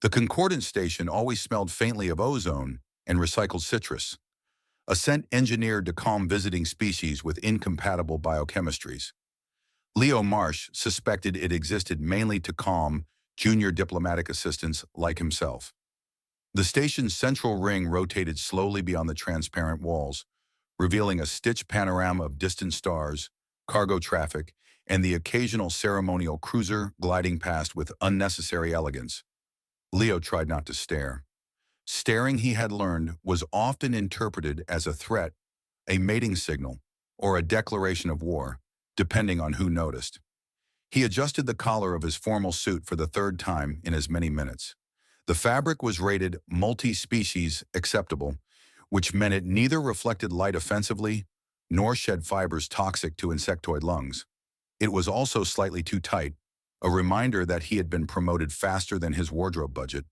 The Concordance station always smelled faintly of ozone and recycled citrus, a scent engineered to calm visiting species with incompatible biochemistries. Leo Marsh suspected it existed mainly to calm junior diplomatic assistants like himself. The station's central ring rotated slowly beyond the transparent walls, revealing a stitched panorama of distant stars, cargo traffic, and the occasional ceremonial cruiser gliding past with unnecessary elegance. Leo tried not to stare. Staring, he had learned, was often interpreted as a threat, a mating signal, or a declaration of war, depending on who noticed. He adjusted the collar of his formal suit for the third time in as many minutes. The fabric was rated multi-species acceptable, which meant it neither reflected light offensively nor shed fibers toxic to insectoid lungs. It was also slightly too tight, a reminder that he had been promoted faster than his wardrobe budget.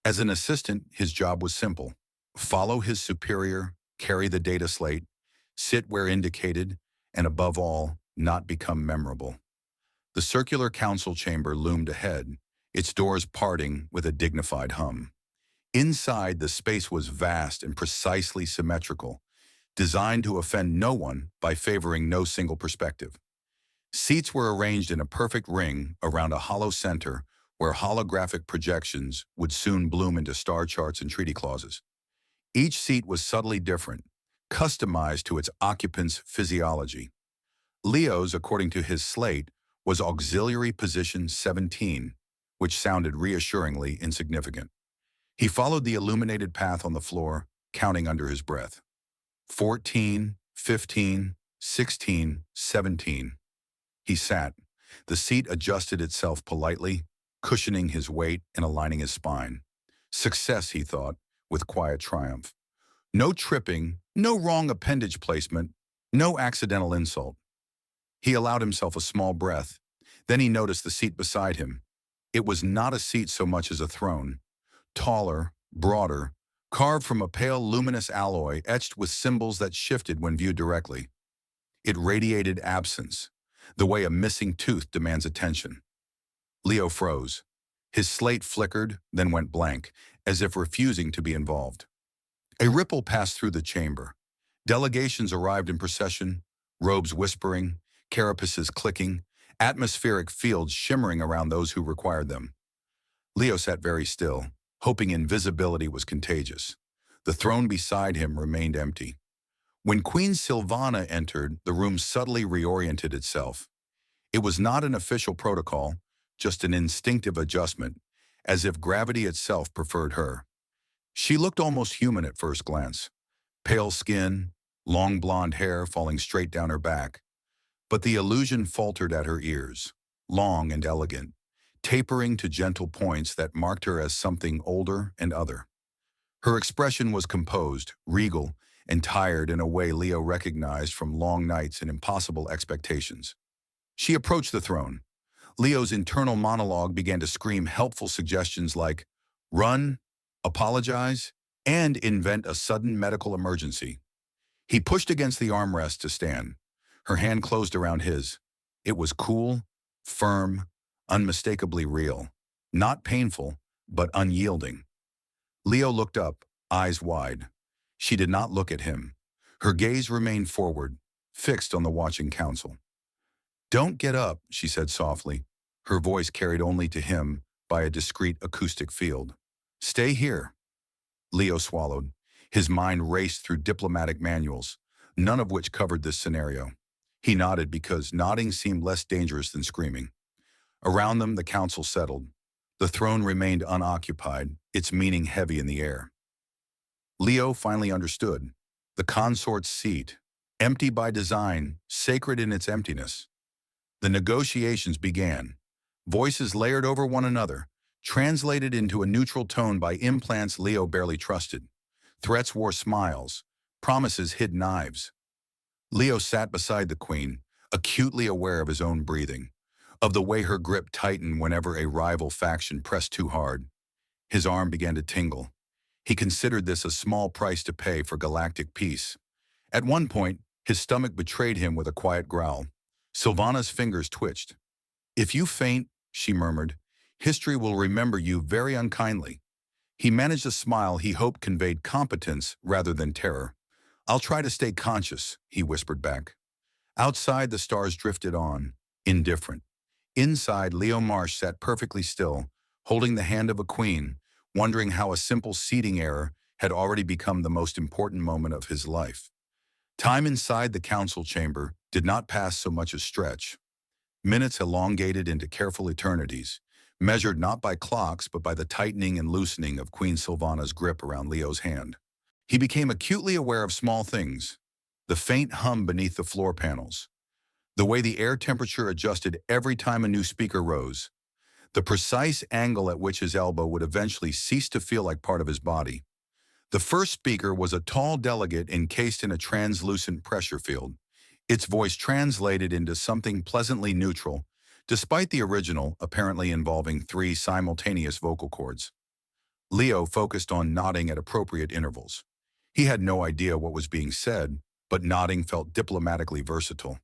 As an assistant, his job was simple: follow his superior, carry the data slate, sit where indicated, and above all, not become memorable. The circular council chamber loomed ahead, its doors parting with a dignified hum. Inside, the space was vast and precisely symmetrical, designed to offend no one by favoring no single perspective. Seats were arranged in a perfect ring around a hollow center where holographic projections would soon bloom into star charts and treaty clauses. Each seat was subtly different, customized to its occupant's physiology. Leo's, according to his slate, was auxiliary position 17, which sounded reassuringly insignificant. He followed the illuminated path on the floor, counting under his breath. 14, 15, 16, 17. He sat. The seat adjusted itself politely, cushioning his weight and aligning his spine. Success, he thought, with quiet triumph. No tripping, no wrong appendage placement, no accidental insult. He allowed himself a small breath. Then he noticed the seat beside him. It was not a seat so much as a throne. Taller, broader, carved from a pale luminous alloy etched with symbols that shifted when viewed directly. It radiated absence, the way a missing tooth demands attention. Leo froze. His slate flickered, then went blank, as if refusing to be involved. A ripple passed through the chamber. Delegations arrived in procession, robes whispering, carapaces clicking, atmospheric fields shimmering around those who required them. Leo sat very still, hoping invisibility was contagious. The throne beside him remained empty. When Queen Silvana entered, the room subtly reoriented itself. It was not an official protocol, just an instinctive adjustment, as if gravity itself preferred her. She looked almost human at first glance. Pale skin, long blonde hair falling straight down her back. But the illusion faltered at her ears, long and elegant, tapering to gentle points that marked her as something older and other. Her expression was composed, regal, and tired in a way Leo recognized from long nights and impossible expectations. She approached the throne. Leo's internal monologue began to scream helpful suggestions like run, apologize, and invent a sudden medical emergency. He pushed against the armrest to stand. Her hand closed around his. It was cool, firm, unmistakably real. Not painful, but unyielding. Leo looked up, eyes wide. She did not look at him. Her gaze remained forward, fixed on the watching council. "Don't get up," she said softly, her voice carried only to him by a discreet acoustic field. "Stay here." Leo swallowed. His mind raced through diplomatic manuals, none of which covered this scenario. He nodded because nodding seemed less dangerous than screaming. Around them, the council settled. The throne remained unoccupied, its meaning heavy in the air. Leo finally understood. The consort's seat, empty by design, sacred in its emptiness. The negotiations began. Voices layered over one another, translated into a neutral tone by implants Leo barely trusted. Threats wore smiles, promises hid knives. Leo sat beside the queen, acutely aware of his own breathing, of the way her grip tightened whenever a rival faction pressed too hard. His arm began to tingle. He considered this a small price to pay for galactic peace. At one point, his stomach betrayed him with a quiet growl. Silvana's fingers twitched. "If you faint," she murmured, History will remember you very unkindly." He managed a smile he hoped conveyed competence rather than terror. "I'll try to stay conscious," he whispered back. Outside, the stars drifted on, indifferent. Inside, Leo Marsh sat perfectly still, holding the hand of a queen, wondering how a simple seating error had already become the most important moment of his life. Time inside the council chamber did not pass so much as stretch. Minutes elongated into careful eternities, measured not by clocks but by the tightening and loosening of Queen Silvana's grip around Leo's hand. He became acutely aware of small things: the faint hum beneath the floor panels, the way the air temperature adjusted every time a new speaker rose, the precise angle at which his elbow would eventually cease to feel like part of his body. The first speaker was a tall delegate encased in a translucent pressure field, its voice translated into something pleasantly neutral, despite the original apparently involving 3 simultaneous vocal cords. Leo focused on nodding at appropriate intervals. He had no idea what was being said, but nodding felt diplomatically versatile.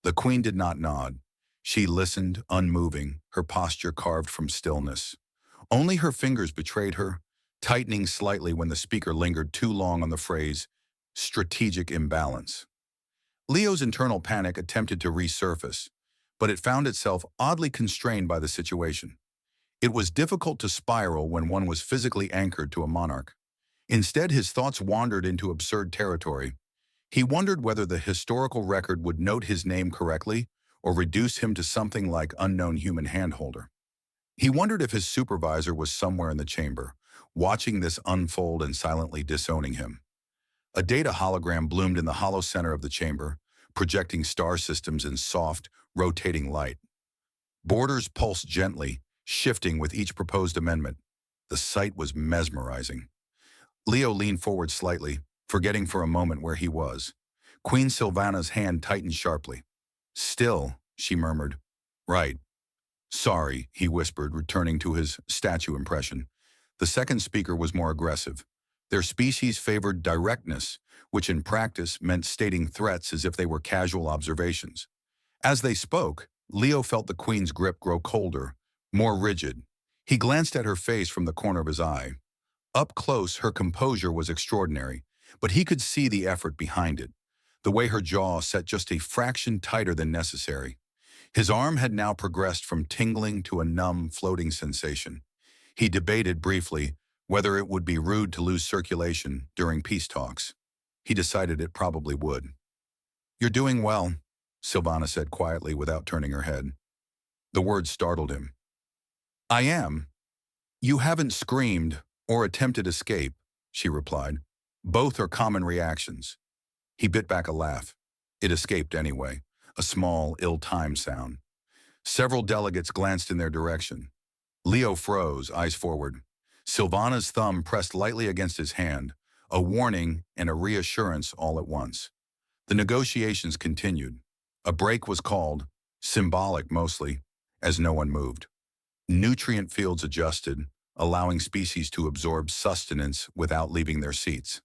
The queen did not nod. She listened, unmoving, her posture carved from stillness. Only her fingers betrayed her, tightening slightly when the speaker lingered too long on the phrase, strategic imbalance. Leo's internal panic attempted to resurface, but it found itself oddly constrained by the situation. It was difficult to spiral when one was physically anchored to a monarch. Instead, his thoughts wandered into absurd territory. He wondered whether the historical record would note his name correctly or reduce him to something like unknown human handholder. He wondered if his supervisor was somewhere in the chamber, watching this unfold and silently disowning him. A data hologram bloomed in the hollow center of the chamber, projecting star systems in soft, rotating light. Borders pulsed gently, shifting with each proposed amendment. The sight was mesmerizing. Leo leaned forward slightly, forgetting for a moment where he was. Queen Silvana's hand tightened sharply. "Still," she murmured. "Right. Sorry," he whispered, returning to his statue impression. The second speaker was more aggressive. Their species favored directness, which in practice meant stating threats as if they were casual observations. As they spoke, Leo felt the queen's grip grow colder, more rigid. He glanced at her face from the corner of his eye. Up close, her composure was extraordinary, but he could see the effort behind it, the way her jaw set just a fraction tighter than necessary. His arm had now progressed from tingling to a numb, floating sensation. He debated briefly whether it would be rude to lose circulation during peace talks. He decided it probably would. "You're doing well," Silvana said quietly without turning her head. The words startled him. "I am. You haven't screamed or attempted escape," she replied. "Both are common reactions." He bit back a laugh. It escaped anyway, a small, ill-timed sound. Several delegates glanced in their direction. Leo froze, eyes forward. Silvana's thumb pressed lightly against his hand, a warning and a reassurance all at once. The negotiations continued. A break was called, symbolic mostly, as no one moved. Nutrient fields adjusted, allowing species to absorb sustenance without leaving their seats.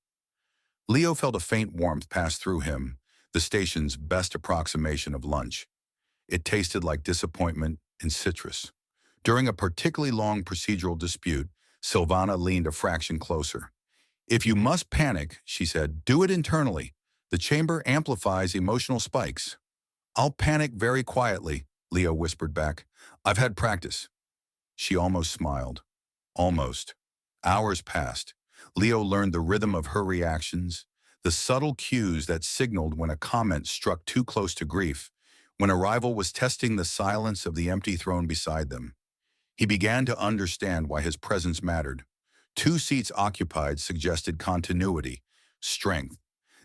Leo felt a faint warmth pass through him, the station's best approximation of lunch. It tasted like disappointment and citrus. During a particularly long procedural dispute, Silvana leaned a fraction closer. "If you must panic," she said, "do it internally. The chamber amplifies emotional spikes." "I'll panic very quietly," Leo whispered back. "I've had practice." She almost smiled. Almost. Hours passed. Leo learned the rhythm of her reactions, the subtle cues that signaled when a comment struck too close to grief, when a rival was testing the silence of the empty throne beside them. He began to understand why his presence mattered. 2 seats occupied suggested continuity, strength,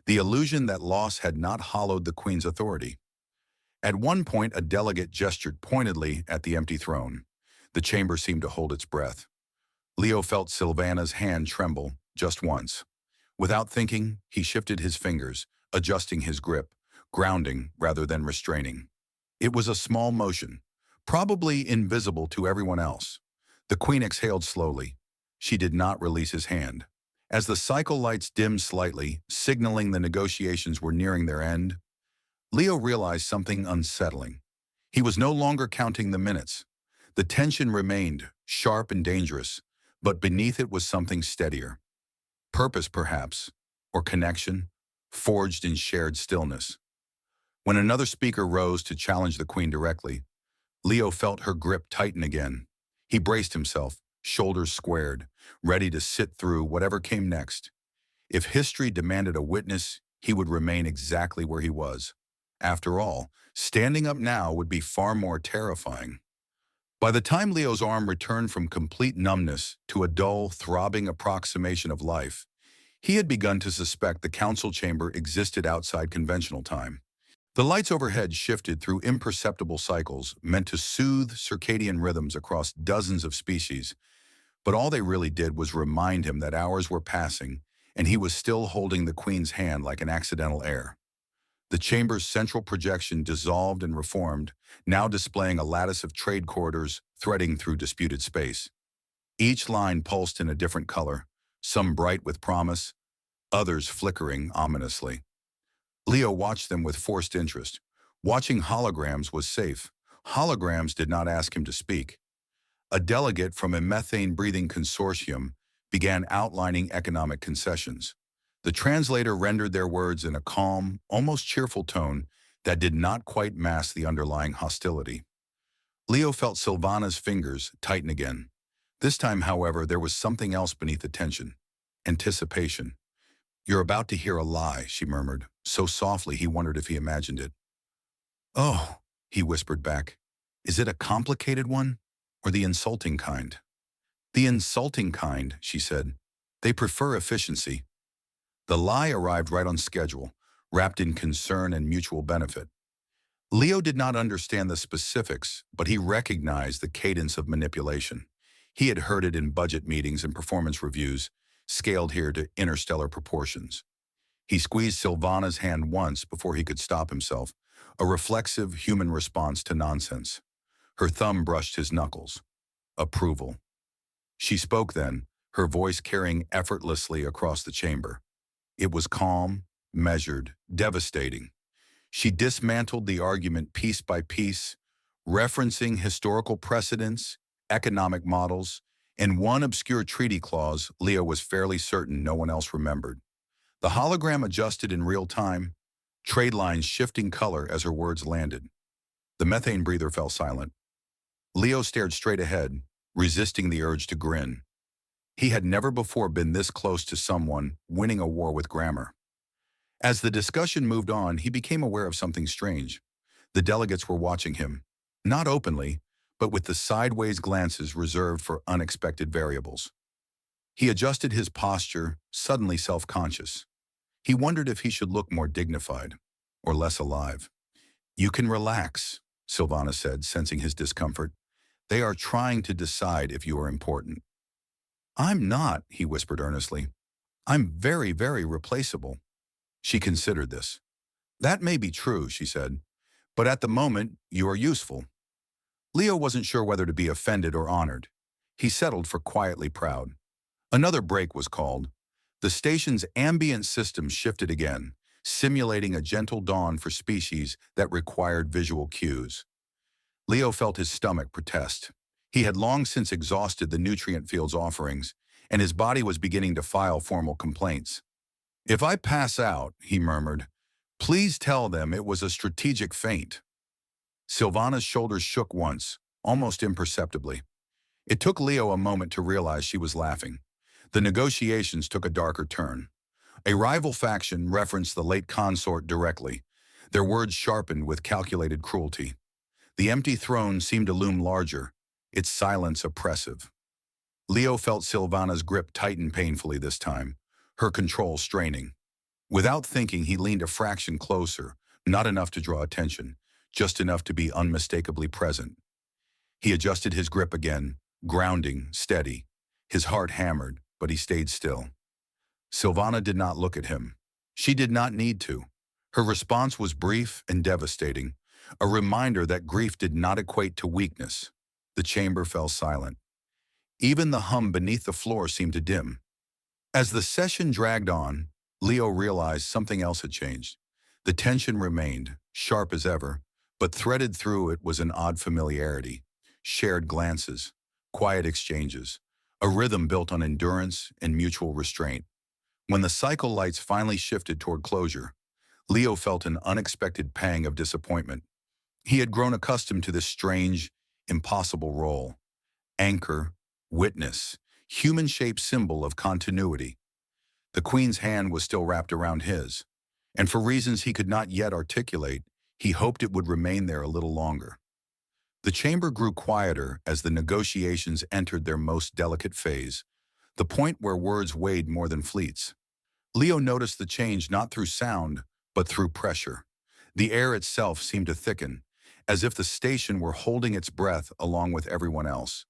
the illusion that loss had not hollowed the queen's authority. At one point, a delegate gestured pointedly at the empty throne. The chamber seemed to hold its breath. Leo felt Silvana's hand tremble, just once. Without thinking, he shifted his fingers, adjusting his grip, grounding rather than restraining. It was a small motion, probably invisible to everyone else. The queen exhaled slowly. She did not release his hand. As the cycle lights dimmed slightly, signaling the negotiations were nearing their end, Leo realized something unsettling. He was no longer counting the minutes. The tension remained, sharp and dangerous, but beneath it was something steadier. Purpose, perhaps, or connection, forged in shared stillness. When another speaker rose to challenge the queen directly, Leo felt her grip tighten again. He braced himself, shoulders squared, ready to sit through whatever came next. If history demanded a witness, he would remain exactly where he was. After all, standing up now would be far more terrifying. By the time Leo's arm returned from complete numbness to a dull, throbbing approximation of life, he had begun to suspect the council chamber existed outside conventional time. The lights overhead shifted through imperceptible cycles meant to soothe circadian rhythms across dozens of species, but all they really did was remind him that hours were passing and he was still holding the queen's hand like an accidental heir. The chamber's central projection dissolved and reformed, now displaying a lattice of trade corridors threading through disputed space. Each line pulsed in a different color, some bright with promise, others flickering ominously. Leo watched them with forced interest. Watching holograms was safe. Holograms did not ask him to speak. A delegate from a methane-breathing consortium began outlining economic concessions. The translator rendered their words in a calm, almost cheerful tone that did not quite mask the underlying hostility. Leo felt Silvana's fingers tighten again. This time, however, there was something else beneath the tension. Anticipation. "You're about to hear a lie," she murmured, so softly he wondered if he imagined it. "Oh," he whispered back. "Is it a complicated one, or the insulting kind?" "The insulting kind," she said. "They prefer efficiency." The lie arrived right on schedule, wrapped in concern and mutual benefit. Leo did not understand the specifics, but he recognized the cadence of manipulation. He had heard it in budget meetings and performance reviews, scaled here to interstellar proportions. He squeezed Silvana's hand once before he could stop himself, a reflexive human response to nonsense. Her thumb brushed his knuckles. Approval. She spoke then, her voice carrying effortlessly across the chamber. It was calm, measured, devastating. She dismantled the argument piece by piece, referencing historical precedents, economic models, and one obscure treaty clause Leo was fairly certain no one else remembered. The hologram adjusted in real time, trade lines shifting color as her words landed. The methane breather fell silent. Leo stared straight ahead, resisting the urge to grin. He had never before been this close to someone winning a war with grammar. As the discussion moved on, he became aware of something strange. The delegates were watching him, not openly, but with the sideways glances reserved for unexpected variables. He adjusted his posture, suddenly self-conscious. He wondered if he should look more dignified or less alive. "You can relax," Silvana said, sensing his discomfort. "They are trying to decide if you are important." "I'm not," he whispered earnestly. "I'm very, very replaceable." She considered this. "That may be true," she said, "but at the moment, you are useful." Leo wasn't sure whether to be offended or honored. He settled for quietly proud. Another break was called. The station's ambient system shifted again, simulating a gentle dawn for species that required visual cues. Leo felt his stomach protest. He had long since exhausted the nutrient field's offerings, and his body was beginning to file formal complaints. "If I pass out," he murmured, "please tell them it was a strategic feint." Silvana's shoulders shook once, almost imperceptibly. It took Leo a moment to realize she was laughing. The negotiations took a darker turn. A rival faction referenced the late consort directly, their words sharpened with calculated cruelty. The empty throne seemed to loom larger, its silence oppressive. Leo felt Silvana's grip tighten painfully this time, her control straining. Without thinking, he leaned a fraction closer, not enough to draw attention, just enough to be unmistakably present. He adjusted his grip again, grounding, steady. His heart hammered, but he stayed still. Silvana did not look at him. She did not need to. Her response was brief and devastating, a reminder that grief did not equate to weakness. The chamber fell silent. Even the hum beneath the floor seemed to dim. As the session dragged on, Leo realized something else had changed. The tension remained, sharp as ever, but threaded through it was an odd familiarity. shared glances, quiet exchanges, a rhythm built on endurance and mutual restraint. When the cycle lights finally shifted toward closure, Leo felt an unexpected pang of disappointment. He had grown accustomed to this strange, impossible role: anchor, witness, human-shaped symbol of continuity. The Queen's hand was still wrapped around his, and for reasons he could not yet articulate, he hoped it would remain there a little longer. The chamber grew quieter as the negotiations entered their most delicate phase, the point where words weighed more than fleets. Leo noticed the change not through sound, but through pressure. The air itself seemed to thicken, as if the station were holding its breath along with everyone else.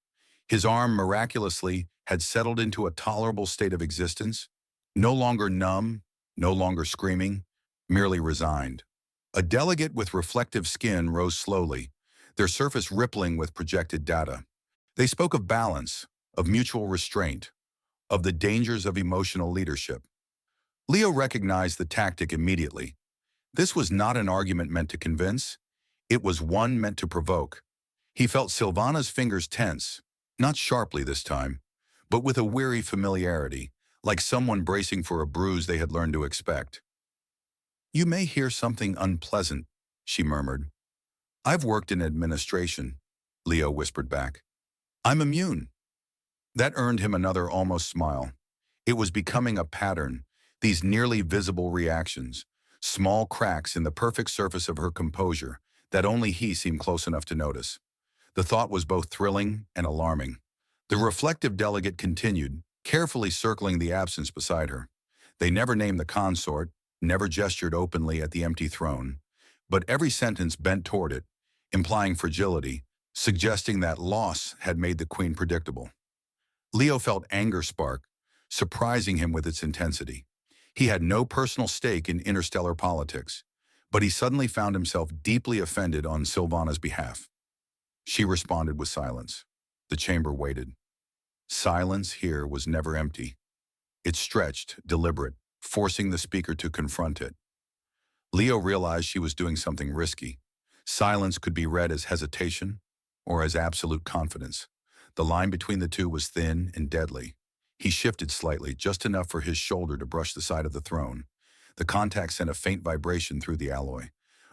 His arm miraculously had settled into a tolerable state of existence, no longer numb, no longer screaming, merely resigned. A delegate with reflective skin rose slowly, their surface rippling with projected data. They spoke of balance, of mutual restraint, of the dangers of emotional leadership. Leo recognized the tactic immediately. This was not an argument meant to convince, it was one meant to provoke. He felt Silvana's fingers tense, not sharply this time, but with a weary familiarity, like someone bracing for a bruise they had learned to expect. "You may hear something unpleasant," she murmured. "I've worked in administration," Leo whispered back. "I'm immune." That earned him another almost smile. It was becoming a pattern, these nearly visible reactions, small cracks in the perfect surface of her composure that only he seemed close enough to notice. The thought was both thrilling and alarming. The reflective delegate continued, carefully circling the absence beside her. They never named the consort, never gestured openly at the empty throne, but every sentence bent toward it, implying fragility, suggesting that loss had made the Queen predictable. Leo felt anger spark, surprising him with its intensity. He had no personal stake in interstellar politics, but he suddenly found himself deeply offended on Silvana's behalf. She responded with silence. The chamber waited. Silence here was never empty. It stretched, deliberate, forcing the speaker to confront it. Leo realized she was doing something risky. Silence could be read as hesitation or as absolute confidence. The line between the two was thin and deadly. He shifted slightly, just enough for his shoulder to brush the side of the throne. The contact sent a faint vibration through the alloy,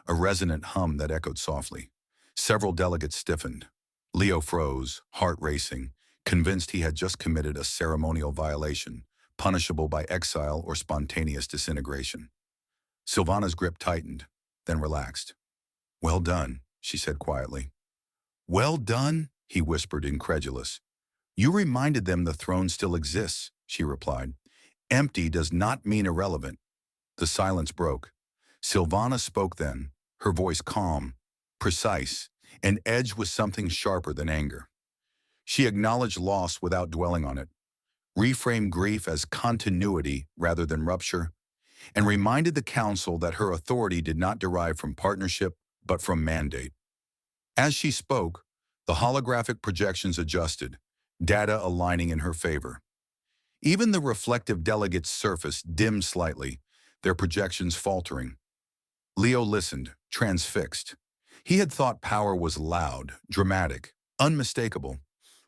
a resonant hum that echoed softly. Several delegates stiffened. Leo froze, heart racing, convinced he had just committed a ceremonial violation, punishable by exile or spontaneous disintegration. Silvana's grip tightened, then relaxed. "Well done," she said quietly. "Well done?" he whispered, incredulous. "You reminded them the throne still exists," she replied. "Empty does not mean irrelevant." The silence broke. Silvana spoke then, her voice calm, precise, and edged with something sharper than anger. She acknowledged loss without dwelling on it, reframed grief as continuity rather than rupture, and reminded the council that her authority did not derive from partnership but from mandate. As she spoke, the holographic projections adjusted, data aligning in her favor. Even the reflective delegate's surface dimmed slightly, their projections faltering. Leo listened, transfixed. He had thought power was loud, dramatic, unmistakable.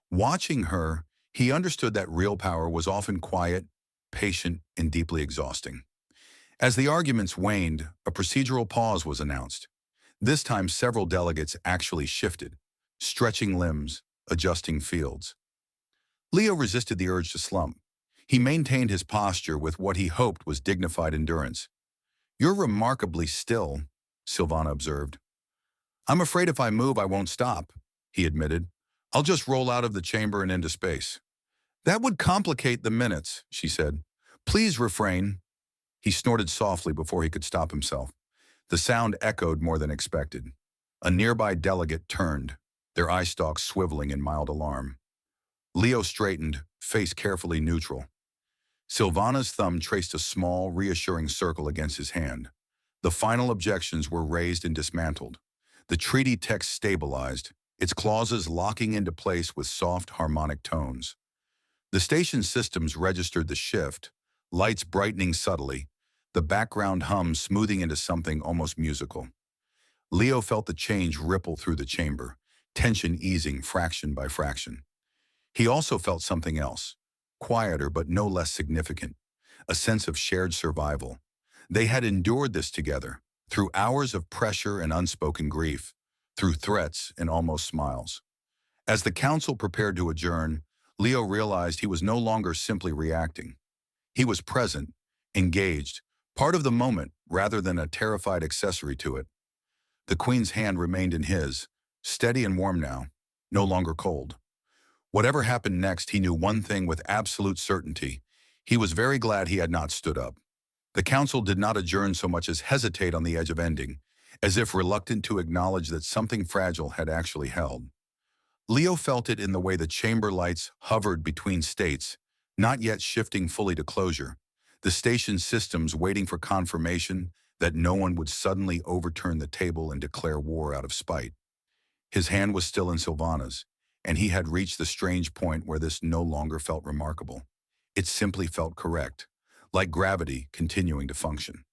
Watching her, he understood that real power was often quiet, patient, and deeply exhausting. As the arguments waned, a procedural pause was announced. This time several delegates actually shifted, stretching limbs, adjusting fields. Leo resisted the urge to slump. He maintained his posture with what he hoped was dignified endurance. "You're remarkably still," Silvana observed. "I'm afraid if I move I won't stop," he admitted. "I'll just roll out of the chamber and into space." "That would complicate the minutes," she said. "Please refrain." He snorted softly before he could stop himself. The sound echoed more than expected. A nearby delegate turned, their eye stalks swiveling in mild alarm. Leo straightened, face carefully neutral. Silvana's thumb traced a small, reassuring circle against his hand. The final objections were raised and dismantled. The treaty text stabilized, its clauses locking into place with soft, harmonic tones. The station systems registered the shift, lights brightening subtly, the background hum smoothing into something almost musical. Leo felt the change ripple through the chamber, tension easing fraction by fraction. He also felt something else, quieter but no less significant, a sense of shared survival. They had endured this together, through hours of pressure and unspoken grief, through threats and almost smiles. As the council prepared to adjourn, Leo realized he was no longer simply reacting. He was present, engaged, part of the moment rather than a terrified accessory to it. The Queen's hand remained in his, steady and warm now, no longer cold. Whatever happened next, he knew one thing with absolute certainty. He was very glad he had not stood up. The council did not adjourn so much as hesitate on the edge of ending, as if reluctant to acknowledge that something fragile had actually held. Leo felt it in the way the chamber lights hovered between states, not yet shifting fully to closure, the station systems waiting for confirmation that no one would suddenly overturn the table and declare war out of spite. His hand was still in Silvana's, and he had reached the strange point where this no longer felt remarkable. It simply felt correct, like gravity continuing to function.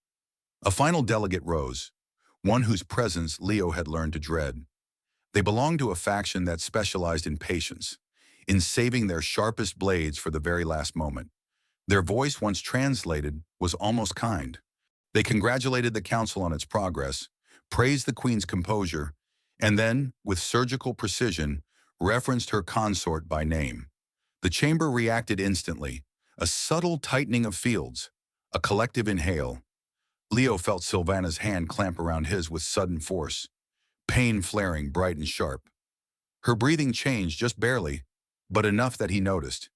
A final delegate rose, one whose presence Leo had learned to dread. They belonged to a faction that specialized in patience, in saving their sharpest blades for the very last moment. Their voice, once translated, was almost kind. They congratulated the council on its progress, praised the Queen's composure, and then, with surgical precision, referenced her consort by name. The chamber reacted instantly, a subtle tightening of fields, a collective inhale. Leo felt Silvana's hand clamp around his with sudden force, pain flaring bright and sharp. Her breathing changed just barely, but enough that he noticed.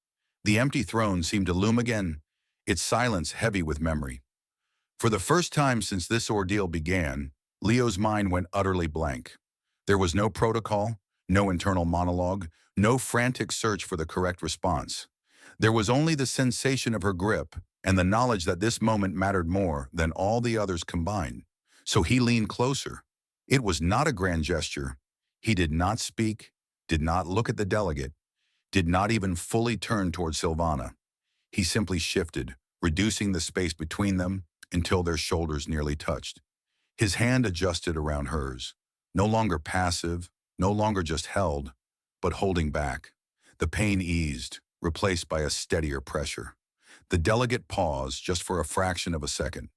The empty throne seemed to loom again, its silence heavy with memory. For the first time since this ordeal began, Leo's mind went utterly blank. There was no protocol, no internal monologue, no frantic search for the correct response. There was only the sensation of her grip and the knowledge that this moment mattered more than all the others combined. So he leaned closer. It was not a grand gesture. He did not speak, did not look at the delegate, did not even fully turn toward Silvana. He simply shifted, reducing the space between them until their shoulders nearly touched. His hand adjusted around hers, no longer passive, no longer just held, but holding back. The pain eased, replaced by a steadier pressure. The delegate paused just for a fraction of a second.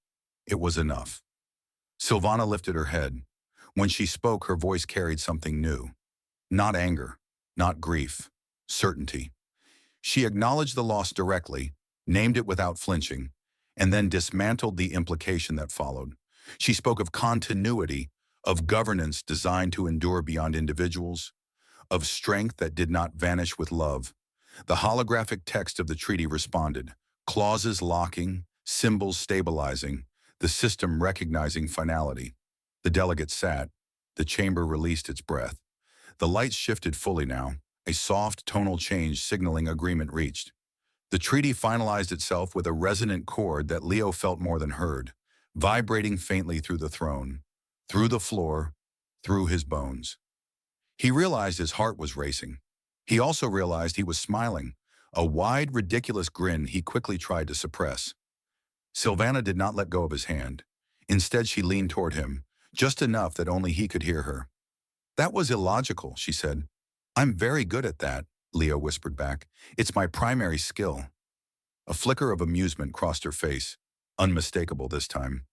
It was enough. Silvana lifted her head. When she spoke, her voice carried something new. Not anger, not grief, certainty. She acknowledged the loss directly, named it without flinching, and then dismantled the implication that followed. She spoke of continuity, of governance designed to endure beyond individuals, of strength that did not vanish with love. The holographic text of the treaty responded, clauses locking, symbols stabilizing, the system recognizing finality. The delegate sat. The chamber released its breath. The lights shifted fully now, a soft tonal change signaling agreement reached. The treaty finalized itself with a resonant chord that Leo felt more than heard, vibrating faintly through the throne, through the floor, through his bones. He realized his heart was racing. He also realized he was smiling, a wide, ridiculous grin he quickly tried to suppress. Silvana did not let go of his hand. Instead, she leaned toward him, just enough that only he could hear her. "That was illogical," she said. "I'm very good at that," Leo whispered back. "It's my primary skill." A flicker of amusement crossed her face, unmistakable this time.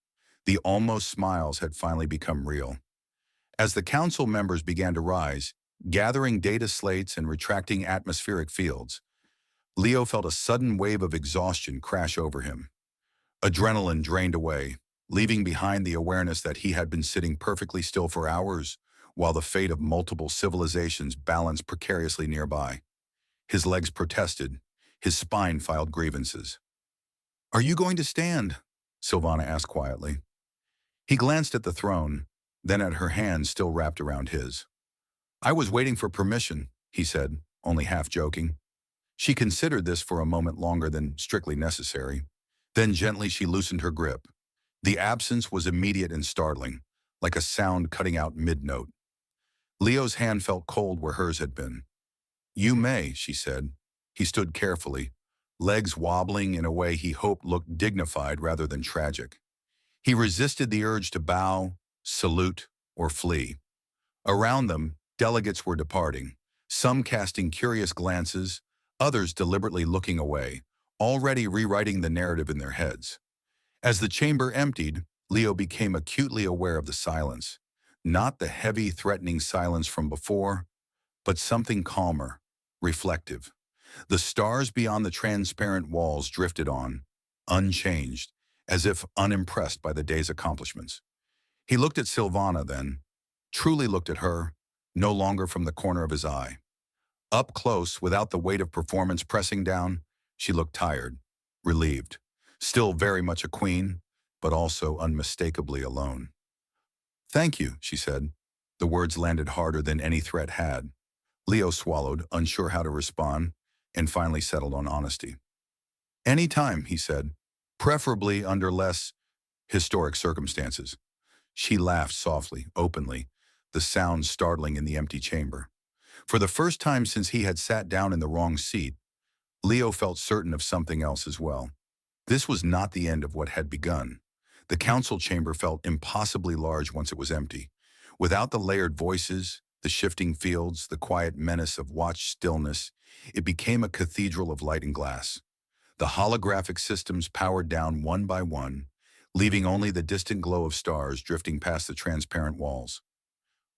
The almost smiles had finally become real. As the council members began to rise, gathering data slates and retracting atmospheric fields, Leo felt a sudden wave of exhaustion crash over him. Adrenaline drained away, leaving behind the awareness that he had been sitting perfectly still for hours, while the fate of multiple civilizations balanced precariously nearby. His legs protested, his spine filed grievances. "Are you going to stand?" Silvana asked quietly. He glanced at the throne, then at her hand still wrapped around his. "I was waiting for permission," he said, only half joking. She considered this for a moment longer than strictly necessary. Then gently she loosened her grip. The absence was immediate and startling, like a sound cutting out mid-note. Leo's hand felt cold where hers had been. "You may," she said. He stood carefully, legs wobbling in a way he hoped looked dignified rather than tragic. He resisted the urge to bow, salute, or flee. Around them, Delegates were departing, some casting curious glances, others deliberately looking away, already rewriting the narrative in their heads. As the chamber emptied, Leo became acutely aware of the silence. Not the heavy, threatening silence from before, but something calmer, reflective. The stars beyond the transparent walls drifted on, unchanged, as if unimpressed by the day's accomplishments. He looked at Silvana then, truly looked at her, no longer from the corner of his eye. Up close, without the weight of performance pressing down, she looked tired, relieved, still very much a queen, but also unmistakably alone. "Thank you," she said. The words landed harder than any threat had. Leo swallowed, unsure how to respond, and finally settled on honesty. "Any time," he said, "preferably under less historic circumstances." She laughed softly, openly, the sound startling in the empty chamber. For the first time since he had sat down in the wrong seat, Leo felt certain of something else as well. This was not the end of what had begun. The council chamber felt impossibly large once it was empty. Without the layered voices, the shifting fields, the quiet menace of watched stillness, it became a cathedral of light and glass. The holographic systems powered down one by one, leaving only the distant glow of stars drifting past the transparent walls.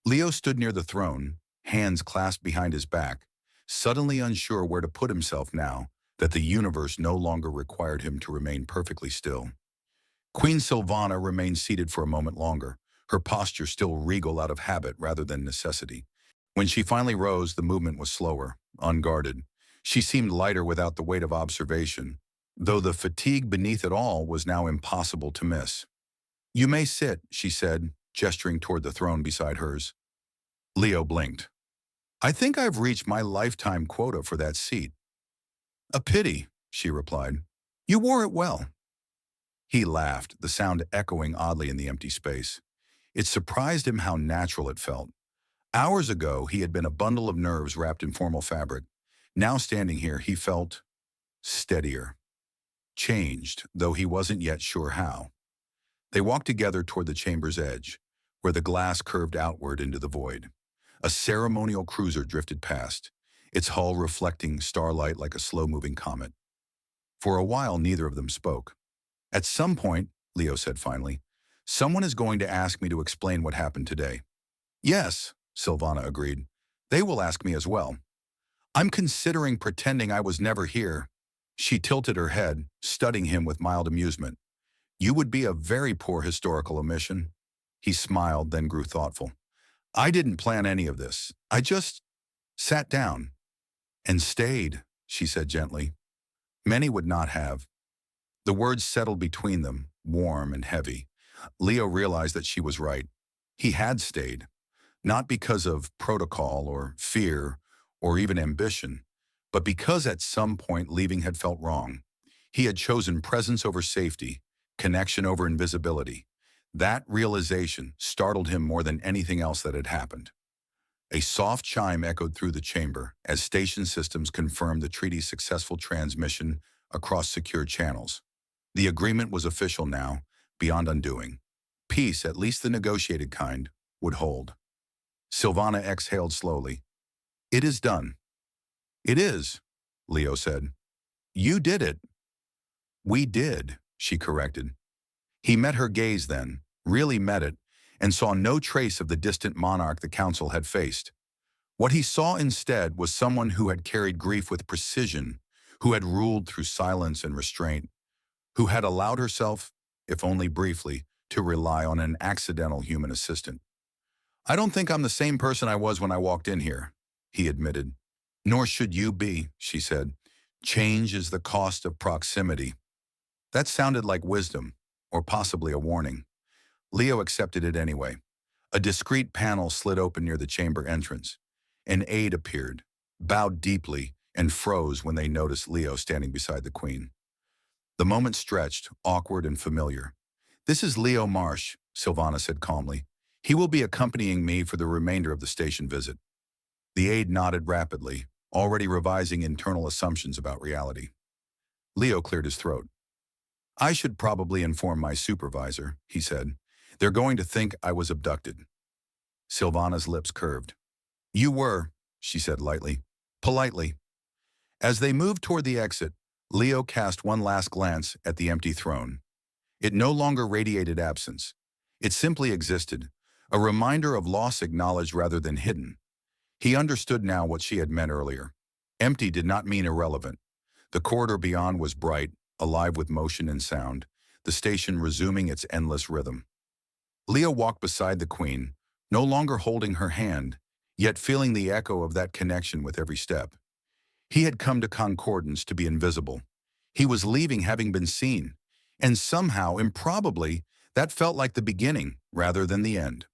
Leo stood near the throne, hands clasped behind his back, suddenly unsure where to put himself now that the universe no longer required him to remain perfectly still. Queen Silvana remained seated for a moment longer, her posture still regal out of habit rather than necessity. When she finally rose, the movement was slower, unguarded. She seemed lighter without the weight of observation, though the fatigue beneath it all was now impossible to miss. "You may sit," she said, gesturing toward the throne beside hers. Leo blinked. "I think I've reached my lifetime quota for that seat." "A pity," she replied. "You wore it well." He laughed, the sound echoing oddly in the empty space. It surprised him how natural it felt. Hours ago, he had been a bundle of nerves wrapped in formal fabric. Now standing here, he felt steadier, changed, though he wasn't yet sure how. They walked together toward the chamber's edge, where the glass curved outward into the void. A ceremonial cruiser drifted past, its hull reflecting starlight like a slow-moving comet. For a while, neither of them spoke. "At some point," Leo said finally, "someone is going to ask me to explain what happened today." "Yes," Silvana agreed. "They will ask me as well. I'm considering pretending I was never here." She tilted her head, studying him with mild amusement. "You would be a very poor historical omission." He smiled, then grew thoughtful. "I didn't plan any of this. I just sat down and stayed," she said gently. Many would not have. The words settled between them, warm and heavy. Leo realized that she was right. He had stayed, not because of protocol or fear or even ambition, but because at some point leaving had felt wrong. He had chosen presence over safety, connection over invisibility. That realization startled him more than anything else that had happened. A soft chime echoed through the chamber as station systems confirmed the treaty's successful transmission across secure channels. The agreement was official now, beyond undoing. Peace, at least the negotiated kind, would hold. Silvana exhaled slowly. "It is done." "It is," Leo said. "You did it." "We did," she corrected. He met her gaze then, really met it, and saw no trace of the distant monarch the council had faced. What he saw instead was someone who had carried grief with precision, who had ruled through silence and restraint, who had allowed herself, if only briefly, to rely on an accidental human assistant. "I don't think I'm the same person I was when I walked in here," he admitted. "Nor should you be," she said. "Change is the cost of proximity." That sounded like wisdom, or possibly a warning. Leo accepted it anyway. A discreet panel slid open near the chamber entrance. An aide appeared, bowed deeply, and froze when they noticed Leo standing beside the queen. The moment stretched, awkward and familiar. "This is Leo Marsh," Silvana said calmly. "He will be accompanying me for the remainder of the station visit." The aide nodded rapidly, already revising internal assumptions about reality. Leo cleared his throat. "I should probably inform my supervisor," he said. "They're going to think I was abducted." Silvana's lips curved. You were, she said lightly, politely. As they moved toward the exit, Leo cast one last glance at the empty throne. It no longer radiated absence. It simply existed, a reminder of loss acknowledged rather than hidden. He understood now what she had meant earlier. Empty did not mean irrelevant. The corridor beyond was bright, alive with motion and sound, the station resuming its endless rhythm. Leo walked beside the queen, no longer holding her hand, yet feeling the echo of that connection with every step. He had come to Concordance to be invisible. He was leaving having been seen, and somehow, improbably, that felt like the beginning rather than the end.